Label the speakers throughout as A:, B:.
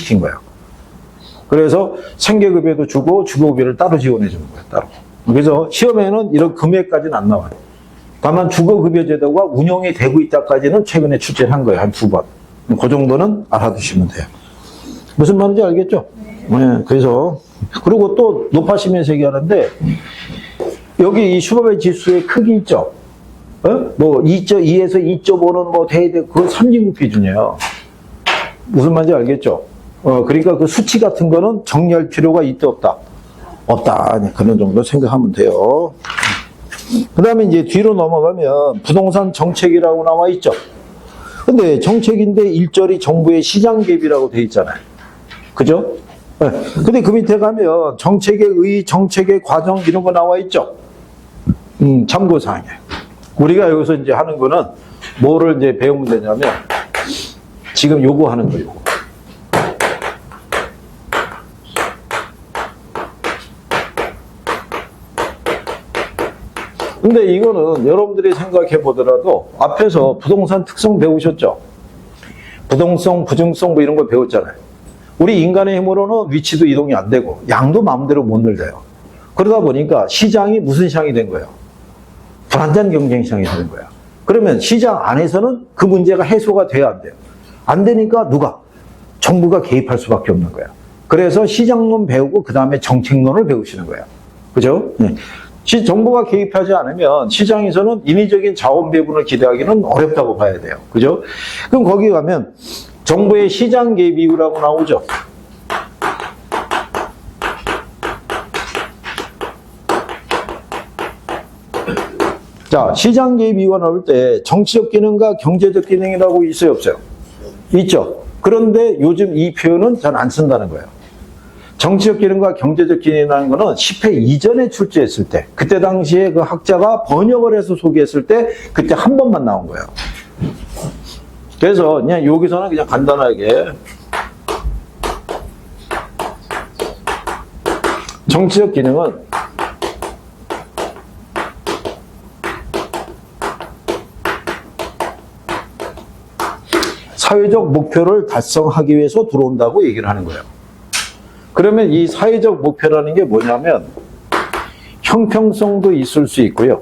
A: 분리시킨 거예요. 그래서 생계급여도 주고 주거급여를 따로 지원해 주는 거예요. 따로. 그래서 시험에는 이런 금액까지는 안 나와요. 다만 주거급여 제도가 운영이 되고 있다까지는 최근에 출제를 한 거예요. 한 2번. 그 정도는 알아두시면 돼요. 무슨 말인지 알겠죠? 네. 그래서 그리고 또 높아시면서 얘기하는데 여기 이 슈퍼바이 지수의 크기 있죠? 뭐 2에서 2.5는 뭐 돼야 돼. 그건 선진국 기준이에요. 무슨 말인지 알겠죠? 그러니까 그 수치 같은 거는 정리할 필요가 있다 없다? 없다. 그런 정도 생각하면 돼요. 그 다음에 이제 뒤로 넘어가면 부동산 정책이라고 나와 있죠. 근데 정책인데 일절이 정부의 시장 개입이라고 돼 있잖아요. 그죠? 근데 그 밑에 가면 정책의 의, 정책의 과정 이런 거 나와 있죠. 참고사항이에요. 우리가 여기서 이제 하는 거는 뭐를 이제 배우면 되냐면 지금 요거 하는 거예요. 요거. 근데 이거는 여러분들이 생각해 보더라도 앞에서 부동산 특성 배우셨죠? 부동성, 부증성 뭐 이런 걸 배웠잖아요. 우리 인간의 힘으로는 위치도 이동이 안 되고 양도 마음대로 못 늘려요. 그러다 보니까 시장이 무슨 시장이 된 거예요? 불안전 경쟁 시장이 되는 거예요. 그러면 시장 안에서는 그 문제가 해소가 돼야 안 돼요. 안 되니까 누가? 정부가 개입할 수밖에 없는 거예요. 그래서 시장론 배우고 그 다음에 정책론을 배우시는 거예요. 그죠? 네. 정부가 개입하지 않으면 시장에서는 인위적인 자원 배분을 기대하기는 어렵다고 봐야 돼요. 그죠? 그럼 거기 가면 정부의 시장 개입 이유라고 나오죠. 자, 시장 개입 이유가 나올 때 정치적 기능과 경제적 기능이라고 있어요, 없어요? 있죠. 그런데 요즘 이 표현은 잘 안 쓴다는 거예요. 정치적 기능과 경제적 기능이라는 거는 10회 이전에 출제했을 때, 그때 당시에 그 학자가 번역을 해서 소개했을 때, 그때 한 번만 나온 거예요. 그래서 그냥 여기서는 그냥 간단하게 정치적 기능은 사회적 목표를 달성하기 위해서 들어온다고 얘기를 하는 거예요. 그러면 이 사회적 목표라는 게 뭐냐면 형평성도 있을 수 있고요.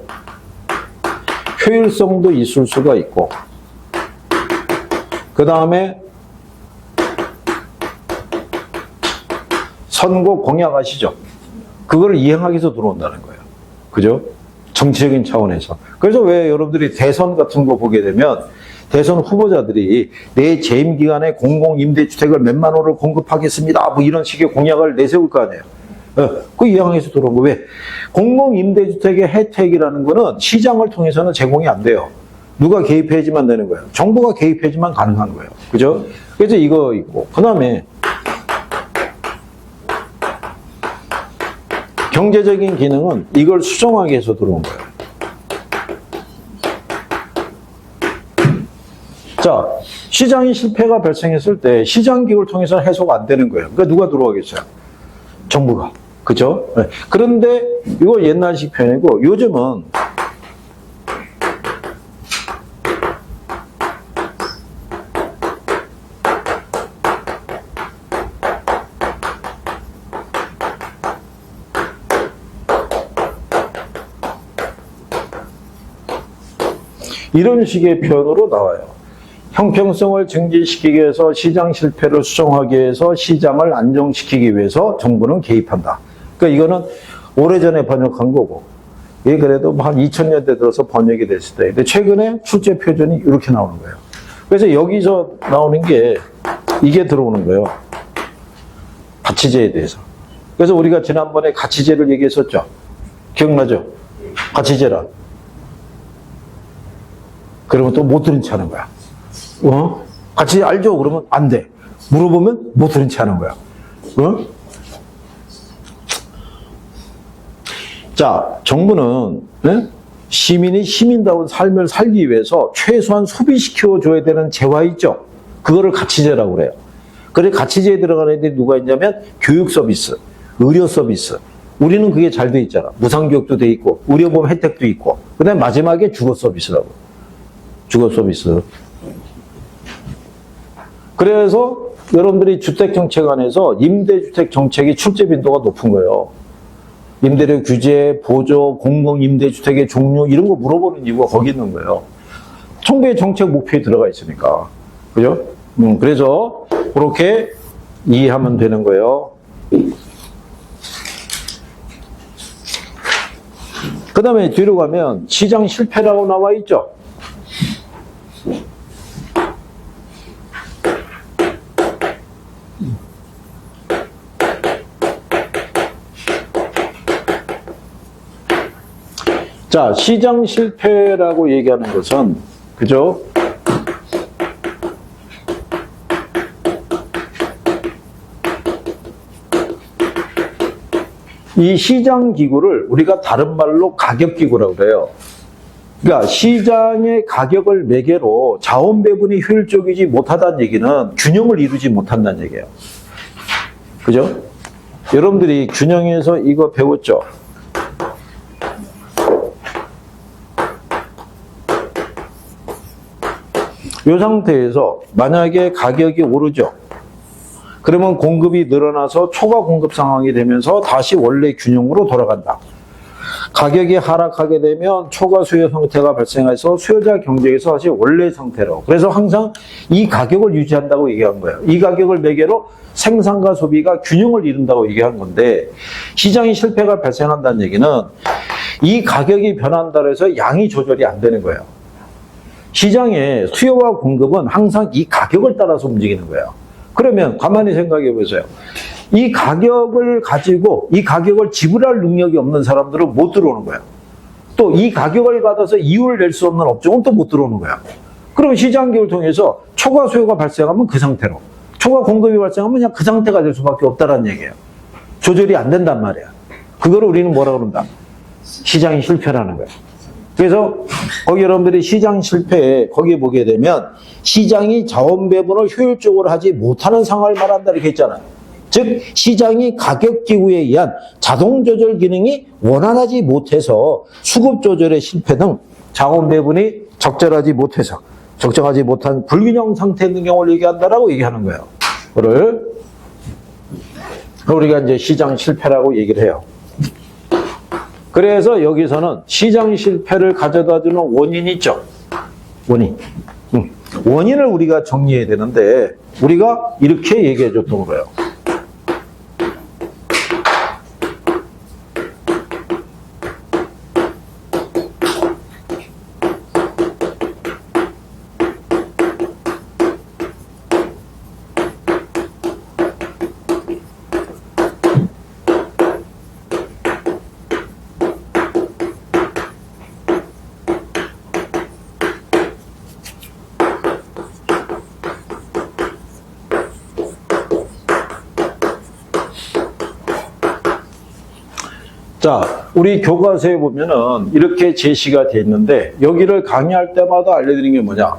A: 효율성도 있을 수가 있고 그 다음에 선거 공약 아시죠? 그걸 이행하기 위해서 들어온다는 거예요. 그죠? 정치적인 차원에서. 그래서 왜 여러분들이 대선 같은 거 보게 되면 대선 후보자들이 내 재임 기간에 공공임대주택을 몇만 호를 공급하겠습니다. 뭐 이런 식의 공약을 내세울 거 아니에요. 그 이행해서 들어온 거 왜? 공공임대주택의 혜택이라는 거는 시장을 통해서는 제공이 안 돼요. 누가 개입해야지만 되는 거예요. 정부가 개입해야지만 가능한 거예요. 그죠? 그래서 이거 있고. 그 다음에 경제적인 기능은 이걸 수정하기 위해서 들어온 거예요. 자, 시장이 실패가 발생했을 때 시장기구를 통해서는 해소가 안 되는 거예요. 그러니까 누가 들어가겠어요? 정부가. 그죠? 네. 그런데 이거 옛날식 표현이고 요즘은 이런 식의 표현으로 나와요. 형평성을 증진시키기 위해서 시장 실패를 수정하기 위해서 시장을 안정시키기 위해서 정부는 개입한다. 그러니까 이거는 오래전에 번역한 거고 이게 그래도 한 2000년대 들어서 번역이 됐을 때 근데 최근에 출제 표준이 이렇게 나오는 거예요. 그래서 여기서 나오는 게 이게 들어오는 거예요. 가치제에 대해서. 그래서 우리가 지난번에 가치제를 얘기했었죠. 기억나죠? 가치제라. 그러면 또 못 들은 체 하는 거야. 같이 알죠? 그러면 안 돼. 물어보면 못 들은 체 하는 거야. 자, 정부는 시민이 시민다운 삶을 살기 위해서 최소한 소비시켜줘야 되는 재화 있죠? 그거를 가치제라고 그래요. 그래서 가치제에 들어가는 애들이 누가 있냐면 교육 서비스, 의료 서비스. 우리는 그게 잘 돼 있잖아. 무상교육도 돼 있고 의료보험 혜택도 있고 그 다음에 마지막에 주거 서비스라고. 주거 서비스. 그래서 여러분들이 주택정책 안에서 임대주택 정책이 출제 빈도가 높은 거예요. 임대료 규제, 보조, 공공임대주택의 종류 이런 거 물어보는 이유가 거기 있는 거예요. 정부의 정책 목표에 들어가 있으니까. 그죠? 그래서 그렇게 이해하면 되는 거예요. 그 다음에 뒤로 가면 시장 실패라고 나와 있죠. 자, 시장 실패라고 얘기하는 것은, 그죠? 이 시장 기구를 우리가 다른 말로 가격 기구라고 그래요. 그러니까 시장의 가격을 매개로 자원 배분이 효율적이지 못하다는 얘기는 균형을 이루지 못한다는 얘기예요. 그죠? 여러분들이 균형에서 이거 배웠죠? 이 상태에서 만약에 가격이 오르죠. 그러면 공급이 늘어나서 초과 공급 상황이 되면서 다시 원래 균형으로 돌아간다. 가격이 하락하게 되면 초과 수요 상태가 발생해서 수요자 경쟁에서 다시 원래 상태로. 그래서 항상 이 가격을 유지한다고 얘기한 거예요. 이 가격을 매개로 생산과 소비가 균형을 이룬다고 얘기한 건데, 시장이 실패가 발생한다는 얘기는 이 가격이 변한다고 해서 양이 조절이 안 되는 거예요. 시장의 수요와 공급은 항상 이 가격을 따라서 움직이는 거예요. 그러면 가만히 생각해 보세요. 이 가격을 가지고 이 가격을 지불할 능력이 없는 사람들은 못 들어오는 거예요. 또 이 가격을 받아서 이윤을 낼 수 없는 업종은 또 못 들어오는 거예요. 그럼 시장기를 통해서 초과 수요가 발생하면 그 상태로, 초과 공급이 발생하면 그냥 그 상태가 될 수밖에 없다는 얘기예요. 조절이 안 된단 말이에요. 그거를 우리는 뭐라 그런다? 시장이 실패라는 거예요. 그래서 거기 여러분들이 시장 실패에 거기에 보게 되면 시장이 자원 배분을 효율적으로 하지 못하는 상황을 말한다 이렇게 했잖아요. 즉 시장이 가격 기구에 의한 자동 조절 기능이 원활하지 못해서 수급 조절의 실패 등 자원 배분이 적절하지 못해서 적정하지 못한 불균형 상태에 있는 경우를 얘기한다라고 얘기하는 거예요. 그걸 우리가 이제 시장 실패라고 얘기를 해요. 그래서 여기서는 시장 실패를 가져다 주는 원인이 있죠. 원인. 원인을 우리가 정리해야 되는데 우리가 이렇게 얘기해 줬던 거예요. 자, 우리 교과서에 보면은 이렇게 제시가 되어 있는데 여기를 강의할 때마다 알려드리는 게 뭐냐.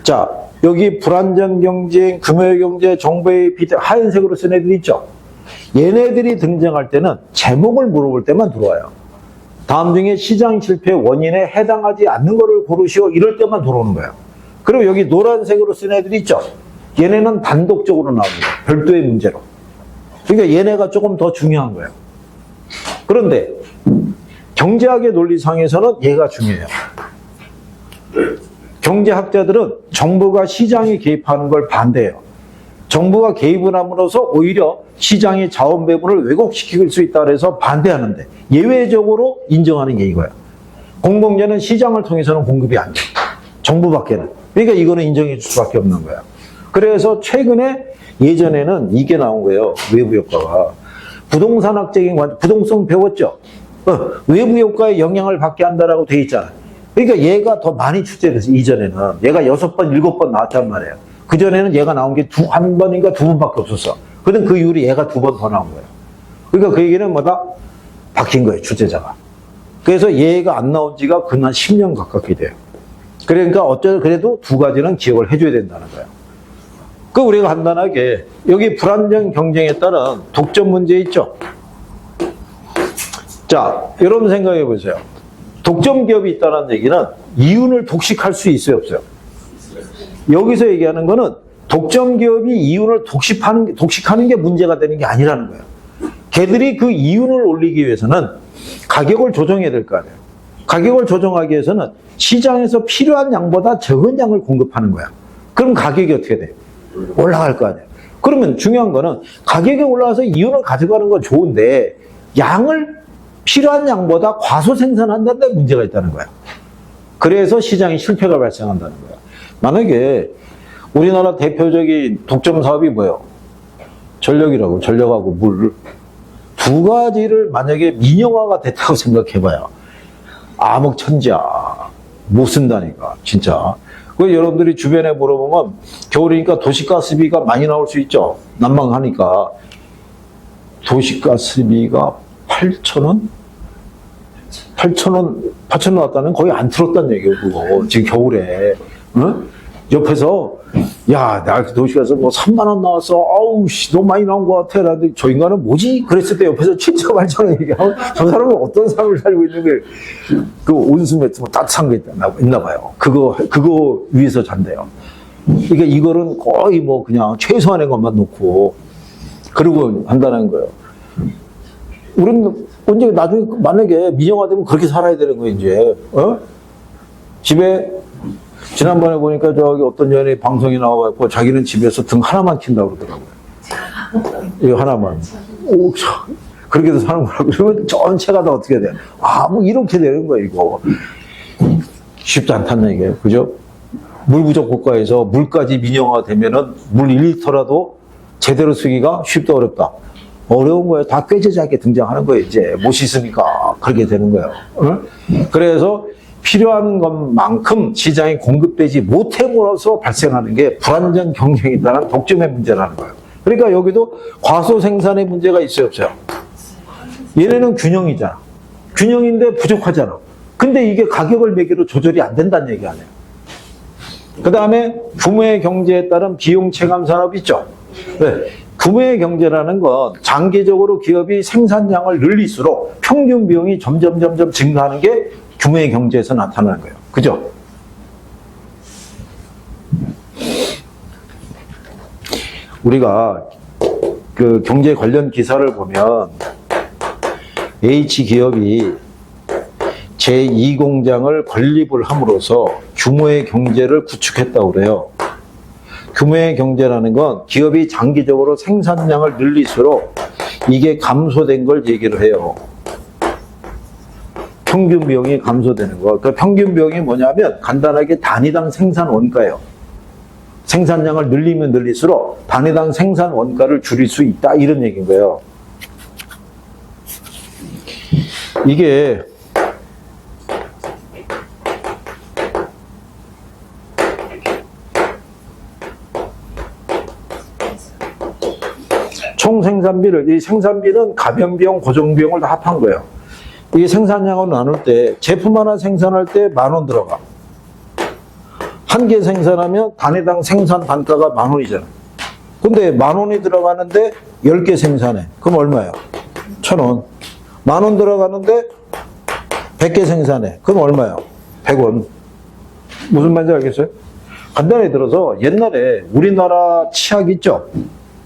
A: 자, 여기 불안정 경쟁, 금융 경제, 정부의 비대 하얀색으로 쓴 애들이 있죠. 얘네들이 등장할 때는 제목을 물어볼 때만 들어와요. 다음 중에 시장 실패 원인에 해당하지 않는 거를 고르시오 이럴 때만 들어오는 거예요. 그리고 여기 노란색으로 쓴 애들이 있죠. 얘네는 단독적으로 나옵니다. 별도의 문제로. 그러니까 얘네가 조금 더 중요한 거예요. 그런데 경제학의 논리상에서는 얘가 중요해요. 경제학자들은 정부가 시장에 개입하는 걸 반대해요. 정부가 개입을 함으로써 오히려 시장의 자원 배분을 왜곡시킬 수 있다 그래서 반대하는데 예외적으로 인정하는 게 이거예요. 공공재는 시장을 통해서는 공급이 안 돼. 정부밖에는. 그러니까 이거는 인정해 줄 수밖에 없는 거야. 그래서 최근에 예전에는 이게 나온 거예요. 외부 효과가. 부동산학적인 부동성 배웠죠? 외부 효과에 영향을 받게 한다라고 돼 있잖아요. 그러니까 얘가 더 많이 출제됐어요. 이전에는. 얘가 6번, 7번 나왔단 말이에요. 그전에는 얘가 나온 게 한 번인가 두 번밖에 없었어. 그런데 그 이후로 얘가 2번 더 나온 거예요. 그러니까 그 얘기는 뭐다? 바뀐 거예요, 출제자가. 그래서 얘가 안 나온 지가 근 한 10년 가깝게 돼요. 그러니까 그래도 두 가지는 기억을 해줘야 된다는 거예요. 그 우리가 간단하게 여기 불안정 경쟁에 따른 독점 문제 있죠. 자, 여러분 생각해 보세요. 독점 기업이 있다는 얘기는 이윤을 독식할 수 있어요, 없어요? 여기서 얘기하는 거는 독점 기업이 이윤을 독식하는 게 문제가 되는 게 아니라는 거예요. 걔들이 그 이윤을 올리기 위해서는 가격을 조정해야 될 거 아니에요. 가격을 조정하기 위해서는 시장에서 필요한 양보다 적은 양을 공급하는 거야. 그럼 가격이 어떻게 돼? 올라갈 거 아니에요. 그러면 중요한 거는 가격이 올라가서 이윤을 가져가는 건 좋은데 양을 필요한 양보다 과소 생산한다는 데 문제가 있다는 거야. 그래서 시장에 실패가 발생한다는 거야. 만약에 우리나라 대표적인 독점 사업이 뭐예요? 전력이라고, 전력하고 물. 두 가지를 만약에 민영화가 됐다고 생각해봐요. 암흑천지야. 못 쓴다니까, 진짜. 그 여러분들이 주변에 물어보면 겨울이니까 도시가스비가 많이 나올 수 있죠. 난방하니까. 도시가스비가 8,000원? 8,000원 나왔다는 거의 안 틀었다는 얘기예요, 그거. 지금 겨울에. 응? 옆에서, 야, 나 도시가스 뭐 3만원 나왔어. 아우, 씨, 너무 많이 나온 것 같아. 라는데 저 인간은 뭐지? 그랬을 때 옆에서 7천, 8천원 얘기하고 저 사람은 어떤 삶을 살고 있는 게 그 온수매트 뭐 따뜻한 게 있나 봐요. 그거 위에서 잔대요. 그러니까 이거는 거의 뭐 그냥 최소한의 것만 놓고 그러고 한다는 거예요. 우리는 언제 나중에 만약에 민영화되면 그렇게 살아야 되는 거예요, 이제. 집에 지난번에 보니까 저기 어떤 연예인 방송이 나와갖고 자기는 집에서 등 하나만 킨다고 그러더라고요. 이거 하나만. 오, 그렇게도 사는 거라고. 그러면 전체가 다 어떻게 돼? 뭐 이렇게 되는 거야, 이거. 쉽지 않다는 얘기예요. 그죠? 물 부족 국가에서 물까지 민영화 되면은 물 1리터라도 제대로 쓰기가 쉽다 어렵다. 어려운 거예요. 다 꾀죄죄하게 등장하는 거예요, 이제. 못 씻으니까. 그렇게 되는 거예요. 그래서 필요한 것만큼 시장에 공급되지 못함으로써 발생하는 게 불안전 경쟁에 따른 독점의 문제라는 거예요. 그러니까 여기도 과소 생산의 문제가 있어요, 없어요? 얘네는 균형이잖아. 균형인데 부족하잖아. 근데 이게 가격을 매기로 조절이 안 된다는 얘기 아니에요. 그 다음에 규모의 경제에 따른 비용 체감 산업 있죠. 네. 규모의 경제라는 건 장기적으로 기업이 생산량을 늘릴수록 평균 비용이 점점 증가하는 게 규모의 경제에서 나타나는 거예요. 그죠? 우리가 그 경제 관련 기사를 보면 H기업이 제2공장을 건립을 함으로써 규모의 경제를 구축했다고 그래요. 규모의 경제라는 건 기업이 장기적으로 생산량을 늘릴수록 이게 감소된 걸 얘기를 해요. 평균 비용이 감소되는 거. 그 평균 비용이 뭐냐면 간단하게 단위당 생산 원가예요. 생산량을 늘리면 늘릴수록 단위당 생산 원가를 줄일 수 있다. 이런 얘기인 거예요. 이게 총 생산비를, 이 생산비는 가변비용, 고정비용을 다 합한 거예요. 이게 생산량으로 나눌 때 제품 하나 생산할 때 10,000원 들어가. 한 개 생산하면 단위당 생산 단가가 10,000원이잖아. 근데 10,000원이 들어가는데 10개 생산해. 그럼 얼마예요? 1,000원. 10,000원 들어가는데 100개 생산해. 그럼 얼마예요? 100원. 무슨 말인지 알겠어요? 간단히 들어서 옛날에 우리나라 치약 있죠?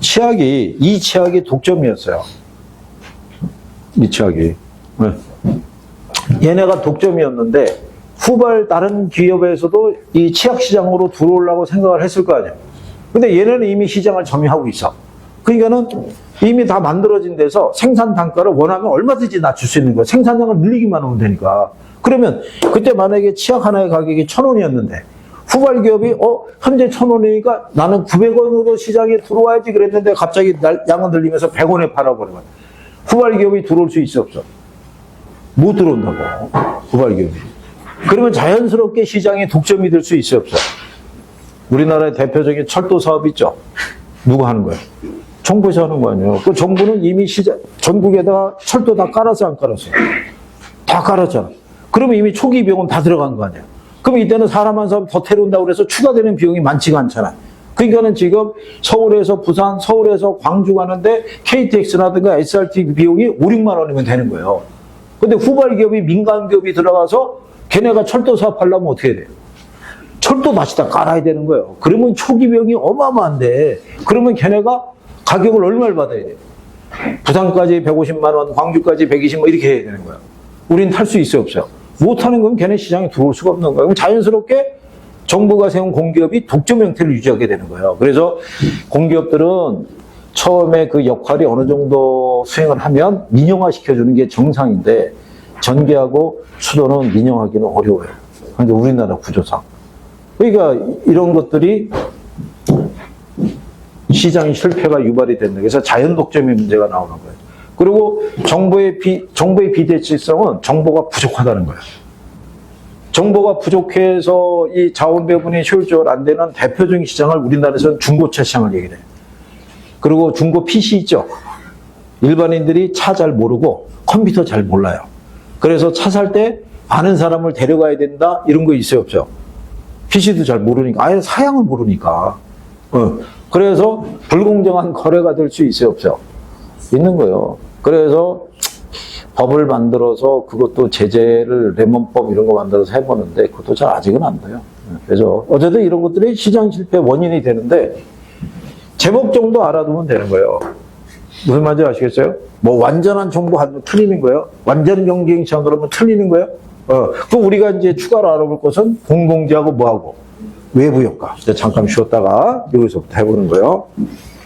A: 이 치약이 독점이었어요. 이 치약이. 네. 얘네가 독점이었는데 후발 다른 기업에서도 이 치약 시장으로 들어오려고 생각을 했을 거 아니에요. 근데 얘네는 이미 시장을 점유하고 있어. 그러니까는 이미 다 만들어진 데서 생산 단가를 원하면 얼마든지 낮출 수 있는 거야. 생산량을 늘리기만 하면 되니까. 그러면 그때 만약에 치약 하나의 가격이 1,000원이었는데 후발 기업이 현재 1,000원이니까 나는 900원으로 시장에 들어와야지 그랬는데 갑자기 양을 늘리면서 100원에 팔아버리면 후발 기업이 들어올 수 있어 없어? 못 들어온다고. 후발 기업이. 그러면 자연스럽게 시장에 독점이 될 수 있어 없어? 우리나라의 대표적인 철도 사업 있죠? 누가 하는 거예요? 정부에서 하는 거 아니에요? 그 정부는 이미 전국에다가 철도 다 깔았어, 안 깔았어? 다 깔았잖아. 그러면 이미 초기 비용은 다 들어간 거 아니에요? 그럼 이때는 사람 한 사람 더 데려온다고 그래서 추가되는 비용이 많지가 않잖아. 그러니까는 지금 서울에서 부산, 서울에서 광주 가는데 KTX라든가 SRT 비용이 5, 6만 원이면 되는 거예요. 근데 후발 기업이 민간 기업이 들어가서 걔네가 철도 사업 하려면 어떻게 돼요? 철도 다시 다 깔아야 되는 거예요. 그러면 초기 비용이 어마어마한데, 그러면 걔네가 가격을 얼마를 받아야 돼요? 부산까지 150만 원, 광주까지 120만 원 이렇게 해야 되는 거예요. 우린 탈 수 있어요, 없어요? 못하는 거면 걔네 시장에 들어올 수가 없는 거예요. 그럼 자연스럽게 정부가 세운 공기업이 독점 형태를 유지하게 되는 거예요. 그래서 공기업들은 처음에 그 역할이 어느 정도 수행을 하면 민영화 시켜주는 게 정상인데, 전기하고 수도는 민영화하기는 어려워요. 그런데 우리나라 구조상. 그러니까 이런 것들이 시장의 실패가 유발이 된다. 그래서 자연 독점의 문제가 나오는 거예요. 그리고 정보의 비대칭성은 정보가 부족하다는 거예요. 정보가 부족해서 이 자원 배분이 효율적으로 안 되는 대표적인 시장을 우리나라에서는 중고차 시장을 얘기해요. 그리고 중고 PC 있죠. 일반인들이 차 잘 모르고 컴퓨터 잘 몰라요. 그래서 차 살 때 아는 사람을 데려가야 된다 이런 거 있어요, 없어요? PC도 잘 모르니까, 아예 사양을 모르니까. 그래서 불공정한 거래가 될 수 있어요, 없어요? 있는 거예요. 그래서 법을 만들어서 그것도 제재를 레몬법 이런 거 만들어서 해보는데 그것도 잘 아직은 안 돼요. 그래서 어쨌든 이런 것들이 시장 실패 원인이 되는데 제목 정도 알아두면 되는 거예요. 무슨 말인지 아시겠어요? 뭐 완전한 정보 하면 틀리는 거예요. 완전 경쟁 시장으로 하면 틀리는 거예요. 또 우리가 이제 추가로 알아볼 것은 공공재하고 뭐하고 외부 효과. 이제 잠깐 쉬었다가 여기서부터 해보는 거예요.